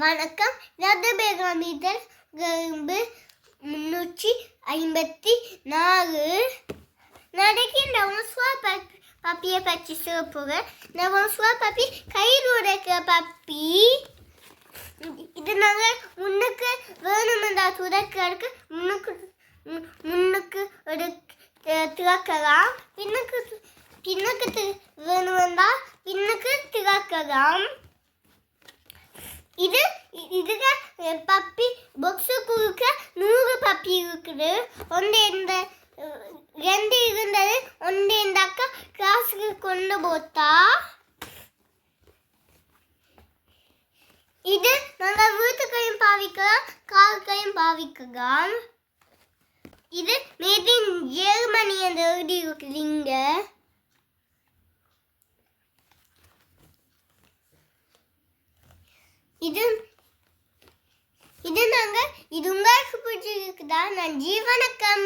வணக்கம். ரதபேகாமிதல் கரும்பு 354 நடக்கின்ற ஒன்ஸ்வா பப்பியை பற்றி சிறப்புகள். இந்த ஒன்ஸ்வா பப்பி கையில் உடைக்கிற பப்பி. இது நாங்கள் முன்னுக்கு வேணுமென்றா துடைக்கிறதுக்கு முன்னுக்கு திறக்கலாம். பின்னுக்கு வேணுமென்றா பின்னுக்கு திறக்கலாம். இதுக்கு பப்பி பாக்ஸு குறுக்க 100 பப்பி இருக்குது. ஒன்று இந்த 2 இருந்தது. ஒன்று இந்த அக்கா கிளாஸுக்கு கொண்டு போத்தா. இது நாங்கள் வீட்டுக்கையும் பாவிக்கலாம், காருக்கையும் பாவிக்கலாம். இது மேட் இன் ஜெர்மனி என்று எழுதி இருக்குது. இங்கே இது நாங்கள் இது உங்களுக்கு பிடிச்சிருக்குதா? நன்றி, வணக்கம்.